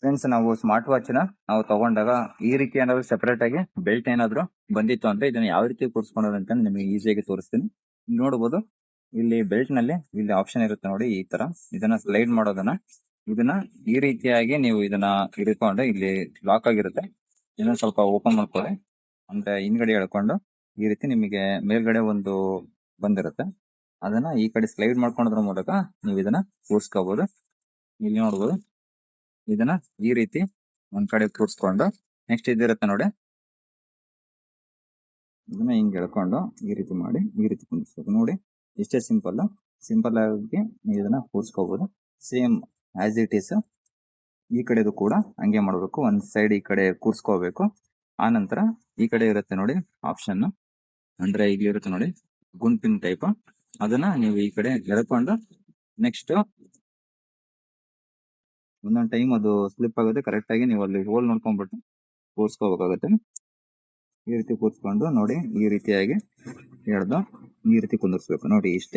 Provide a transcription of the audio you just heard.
Friends, ನಾವು smart watch ನಾವು ತಗೊಂಡಾಗ ಈ ರೀತಿ ಏನಾದ್ರು ಸೆಪರೇಟ್ ಆಗಿ ಬೆಲ್ಟ್ ಏನಾದ್ರು ಬಂದಿತ್ತು ಅಂದ್ರೆ ಇದನ್ನ ಯಾವ ರೀತಿ ಕೂರಿಸ್ಕೊಳ್ಳೋದು ಅಂತ ನಿಮಗೆ ಈಸಿಯಾಗಿ ತೋರಿಸ್ತೀನಿ. ಇಲ್ಲಿ ನೋಡಬಹುದು, ಇಲ್ಲಿ ಬೆಲ್ಟ್ ನಲ್ಲಿ ಇಲ್ಲಿ ಆಪ್ಷನ್ ಇರುತ್ತೆ ನೋಡಿ. ಈ ತರ ಇದನ್ನ ಸ್ಲೈಡ್ ಮಾಡೋದನ್ನ, ಇದನ್ನ ಈ ರೀತಿಯಾಗಿ ನೀವು ಇದನ್ನ ಹಿಡ್ಕೊಂಡು, ಇಲ್ಲಿ ಲಾಕ್ ಆಗಿರುತ್ತೆ, ಇದನ್ನ ಸ್ವಲ್ಪ ಓಪನ್ ಮಾಡ್ಕೊಳ್ಳಿ. ಅಂದ್ರೆ ಹಿಂದ್ಗಡೆ ಎಳ್ಕೊಂಡು ಈ ರೀತಿ ನಿಮಗೆ ಮೇಲ್ಗಡೆ ಒಂದು ಬಂದಿರುತ್ತೆ, ಅದನ್ನ ಈ ಕಡೆ ಸ್ಲೈಡ್ ಮಾಡ್ಕೊಳ್ಳೋದ್ರ ಮೂಲಕ ನೀವು ಇದನ್ನ ಕೂರಿಸ್ಕೋಬಹುದು. ಇಲ್ಲಿ ನೋಡಬಹುದು, ಇದನ್ನ ಈ ರೀತಿ ಒಂದ್ ಕಡೆ ಕೂರಿಸ್ಕೊಂಡು ನೆಕ್ಸ್ಟ್ ಇದಿರುತ್ತೆ ನೋಡಿ, ಇದನ್ನ ಹಿಂಗ್ ಎಳ್ಕೊಂಡು ಈ ರೀತಿ ಮಾಡಿ ಈ ರೀತಿ ಕುಂದಿಸ್ಬೇಕು ನೋಡಿ. ಇಷ್ಟೇ ಸಿಂಪಲ್ ಆಗಿ ನೀವು ಇದನ್ನ ಕೂರಿಸ್ಕೋಬಹುದು. ಸೇಮ್ ಆಸ್ ಇಟ್ ಈಸ್ ಈ ಕಡೆದು ಕೂಡ ಹಂಗೆ ಮಾಡಬೇಕು. ಒಂದ್ ಸೈಡ್ ಈ ಕಡೆ ಕೂರಿಸ್ಕೋಬೇಕು. ಆ ನಂತರ ಈ ಕಡೆ ಇರುತ್ತೆ ನೋಡಿ ಆಪ್ಷನ್, ಅಂದ್ರೆ ಇಲ್ಲಿ ಇರುತ್ತೆ ನೋಡಿ ಗುಂಪಿನ ಟೈಪ್, ಅದನ್ನ ನೀವು ಈ ಕಡೆ ಎಳ್ಕೊಂಡು ನೆಕ್ಸ್ಟ್ ಒಂದೊಂದು ಟೈಮ್ ಅದು ಸ್ಲಿಪ್ ಆಗುತ್ತೆ. ಕರೆಕ್ಟ್ ಆಗಿ ನೀವು ಅಲ್ಲಿ ಹೋಲ್ ನೋಡ್ಕೊಂಡ್ಬಿಟ್ಟು ಕೂರಿಸ್ಕೋಬೇಕಾಗುತ್ತೆ. ಈ ರೀತಿ ಕೂರಿಸ್ಕೊಂಡು ನೋಡಿ, ಈ ರೀತಿಯಾಗಿ ಹೇಳ್ದು ಈ ರೀತಿ ಕುಂದಿರ್ಸ್ಬೇಕು ನೋಡಿ. ಇಷ್ಟೇ.